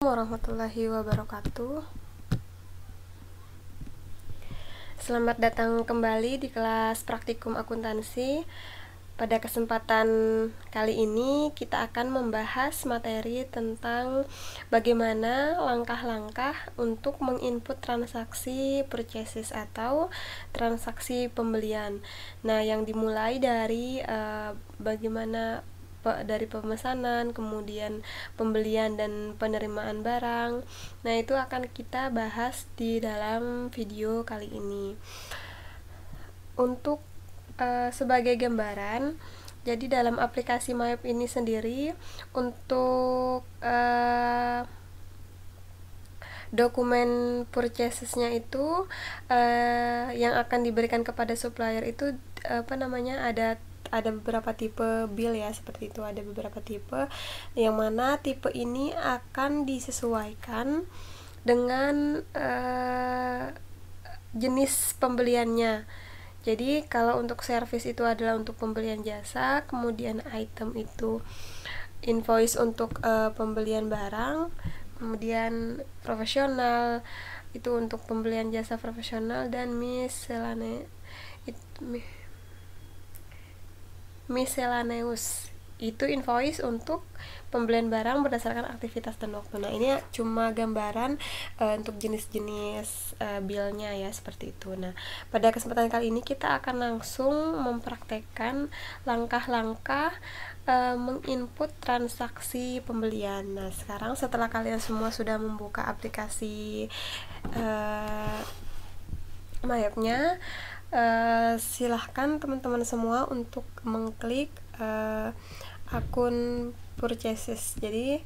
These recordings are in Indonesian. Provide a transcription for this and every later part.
Warahmatullahi wabarakatuh. Selamat datang kembali di kelas praktikum akuntansi. Pada kesempatan kali ini kita akan membahas materi tentang bagaimana langkah-langkah untuk menginput transaksi purchases atau transaksi pembelian. Nah, yang dimulai dari bagaimana dari pemesanan, kemudian pembelian dan penerimaan barang. Nah, itu akan kita bahas di dalam video kali ini. Untuk sebagai gambaran, jadi dalam aplikasi MyApp ini sendiri, untuk dokumen purchasesnya itu yang akan diberikan kepada supplier itu ada beberapa tipe bill ya, seperti itu. Ada beberapa tipe, yang mana tipe ini akan disesuaikan dengan jenis pembeliannya. Jadi kalau untuk service itu adalah untuk pembelian jasa, kemudian item itu invoice untuk pembelian barang, kemudian profesional itu untuk pembelian jasa profesional, dan miscellaneous itu invoice untuk pembelian barang berdasarkan aktivitas dan waktu. Nah, ini cuma gambaran untuk jenis-jenis billnya ya, seperti itu. Nah, pada kesempatan kali ini kita akan langsung mempraktekkan langkah-langkah menginput transaksi pembelian. Nah, sekarang setelah kalian semua sudah membuka aplikasi MyApp-nya, silahkan teman-teman semua untuk mengklik akun purchases. Jadi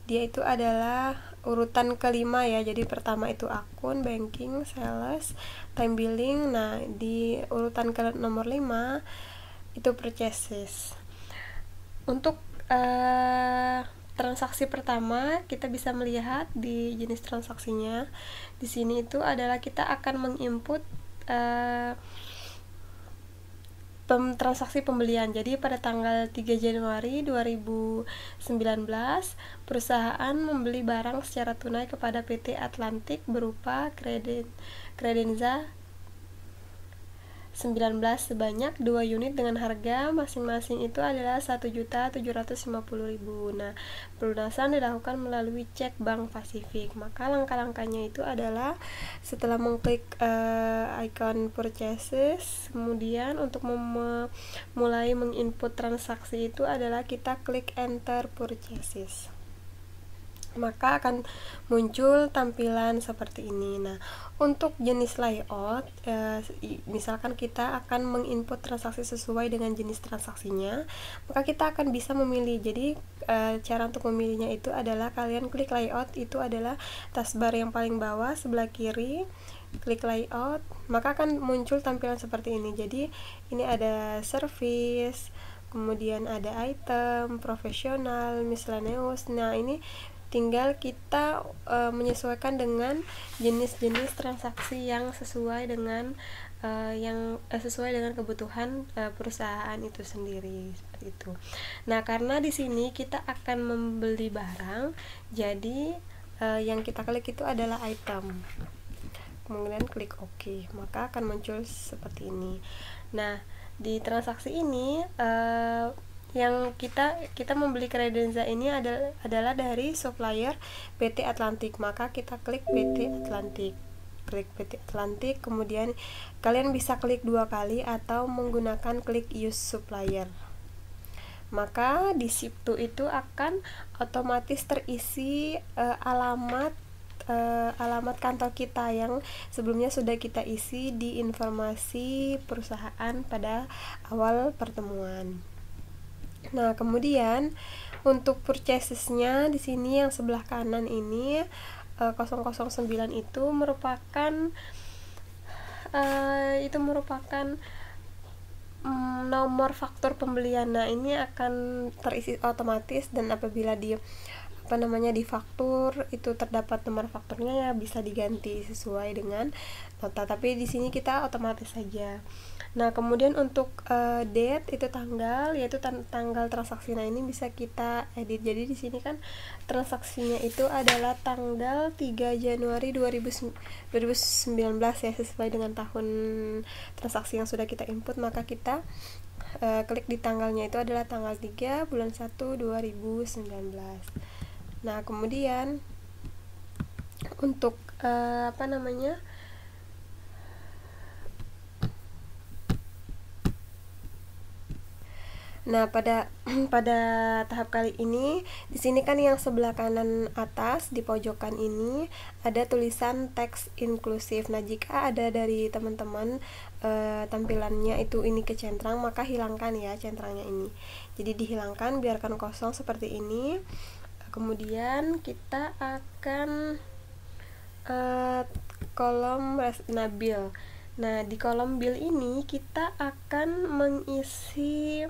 dia itu adalah urutan kelima ya. Jadi pertama itu akun, banking, sales, time billing. Nah, di urutan ke nomor 5 itu purchases. Untuk transaksi pertama, kita bisa melihat di jenis transaksinya. Di sini itu adalah kita akan menginput transaksi pembelian. Jadi pada tanggal 3 Januari 2019 perusahaan membeli barang secara tunai kepada PT Atlantik berupa kredenza 19 sebanyak 2 unit dengan harga masing-masing itu adalah 1.750.000. Nah, pelunasan dilakukan melalui cek Bank Pasifik. Maka langkah-langkahnya itu adalah setelah mengklik icon purchases, kemudian untuk mulai menginput transaksi itu adalah kita klik enter purchases. Maka akan muncul tampilan seperti ini. Nah, untuk jenis layout, misalkan kita akan menginput transaksi sesuai dengan jenis transaksinya, maka kita akan bisa memilih. Jadi cara untuk memilihnya itu adalah kalian klik layout, itu adalah taskbar yang paling bawah sebelah kiri, klik layout, maka akan muncul tampilan seperti ini. Jadi ini ada service, kemudian ada item, profesional, miscellaneous. Nah, ini tinggal kita menyesuaikan dengan jenis-jenis transaksi yang sesuai dengan sesuai dengan kebutuhan perusahaan itu sendiri, seperti itu. Nah, karena di sini kita akan membeli barang, jadi yang kita klik itu adalah item. Kemudian klik OK, maka akan muncul seperti ini. Nah, di transaksi ini yang kita membeli kredenza ini adalah dari supplier PT Atlantik, maka kita klik PT Atlantik. Klik PT Atlantik, kemudian kalian bisa klik 2 kali atau menggunakan klik use supplier. Maka di situ itu akan otomatis terisi alamat kantor kita yang sebelumnya sudah kita isi di informasi perusahaan pada awal pertemuan. Nah, kemudian untuk purchasesnya di sini yang sebelah kanan ini 009 itu merupakan nomor faktur pembelian. Nah, ini akan terisi otomatis, dan apabila di faktur itu terdapat nomor fakturnya, ya bisa diganti sesuai dengan nota, tapi di sini kita otomatis saja. Nah, kemudian untuk date itu tanggal, yaitu tanggal transaksi. Nah, ini bisa kita edit. Jadi di sini kan transaksinya itu adalah tanggal 3 Januari 2019 ya, sesuai dengan tahun transaksi yang sudah kita input, maka kita klik di tanggalnya itu adalah tanggal 3 bulan 1 2019. Nah, kemudian untuk Nah, pada tahap kali ini, di sini kan yang sebelah kanan atas di pojokan ini ada tulisan teks inklusif. Nah, jika ada dari teman-teman tampilannya itu ini kecentrang, maka hilangkan ya centrangnya ini. Jadi dihilangkan, biarkan kosong seperti ini. Kemudian kita akan kolom bill. Nah, di kolom bill ini kita akan mengisi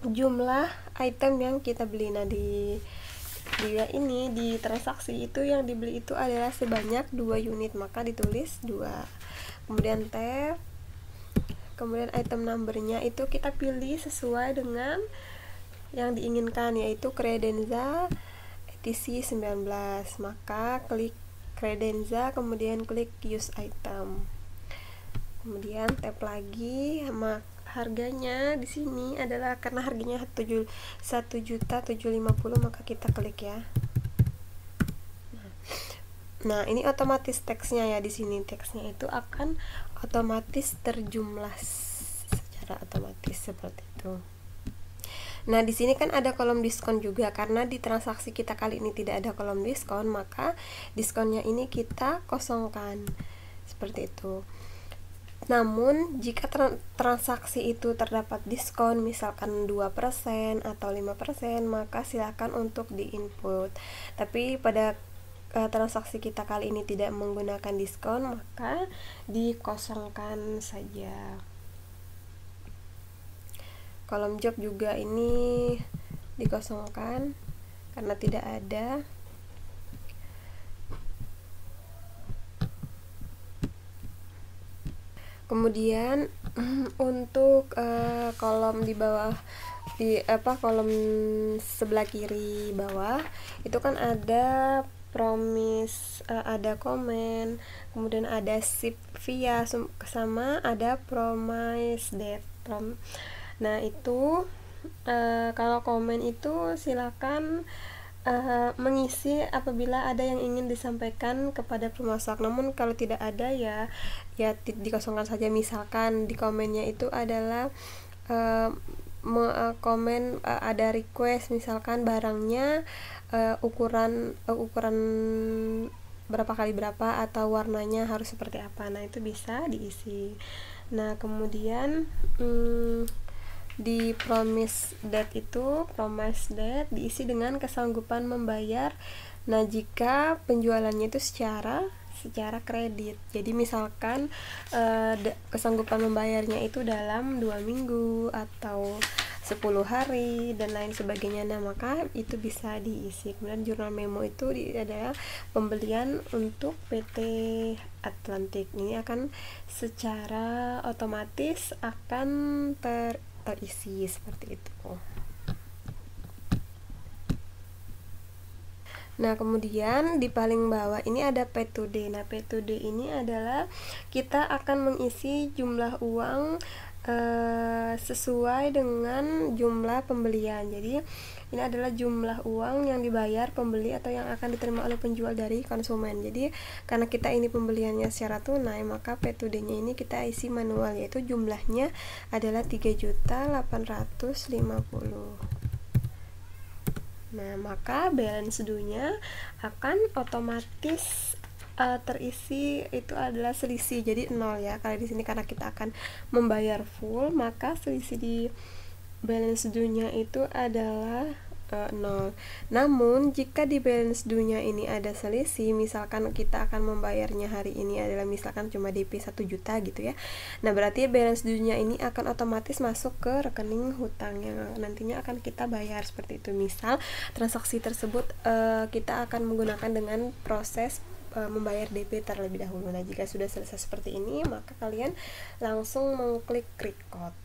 jumlah item yang kita beli. Nah, di transaksi itu yang dibeli itu adalah sebanyak 2 unit, maka ditulis 2. Kemudian tab, kemudian item numbernya itu kita pilih sesuai dengan yang diinginkan, yaitu credenza ETC 19. Maka klik credenza, kemudian klik use item, kemudian tab lagi. Harganya di sini adalah karena harganya 1.750.000, maka kita klik ya. Nah, ini otomatis teksnya ya, di sini teksnya itu akan otomatis terjumlah secara otomatis seperti itu. Nah, di sini kan ada kolom diskon juga, karena di transaksi kita kali ini tidak ada kolom diskon, maka diskonnya ini kita kosongkan seperti itu. Namun, jika transaksi itu terdapat diskon, misalkan 2% atau 5%, maka silakan untuk di-input. Tapi pada transaksi kita kali ini tidak menggunakan diskon, maka dikosongkan saja. Kolom job juga ini dikosongkan karena tidak ada. Kemudian untuk kolom di bawah, kolom sebelah kiri bawah itu kan ada promise, ada komen, kemudian ada ship via, sama ada promise date. Nah, itu kalau komen itu silakan mengisi apabila ada yang ingin disampaikan kepada pemasak. Namun kalau tidak ada ya dikosongkan saja. Misalkan di komennya itu adalah komen ada request, misalkan barangnya ukuran berapa kali berapa atau warnanya harus seperti apa. Nah, itu bisa diisi. Nah, kemudian di promise date diisi dengan kesanggupan membayar. Nah, jika penjualannya itu secara kredit, jadi misalkan kesanggupan membayarnya itu dalam 2 minggu atau 10 hari dan lain sebagainya. Nah, maka itu bisa diisi. Kemudian jurnal memo itu adalah pembelian untuk PT Atlantik. Ini akan secara otomatis akan terisi seperti itu. Nah, kemudian di paling bawah ini ada P2D. Nah, P2D ini adalah kita akan mengisi jumlah uang sesuai dengan jumlah pembelian. Jadi ini adalah jumlah uang yang dibayar pembeli atau yang akan diterima oleh penjual dari konsumen. Jadi karena kita ini pembeliannya secara tunai, maka P2D-nya ini kita isi manual, yaitu jumlahnya adalah 3.850.000. Nah, maka balance due-nya akan otomatis terisi itu adalah selisih, jadi 0 ya. Kalau di sini karena kita akan membayar full, maka selisih di balance due-nya itu adalah 0. Namun jika di balance due-nya ini ada selisih, misalkan kita akan membayarnya hari ini adalah misalkan cuma DP 1 juta gitu ya. Nah, berarti balance due-nya ini akan otomatis masuk ke rekening hutang yang nantinya akan kita bayar seperti itu. Misal transaksi tersebut kita akan menggunakan dengan proses membayar DP terlebih dahulu. Nah, jika sudah selesai seperti ini, maka kalian langsung mengklik record.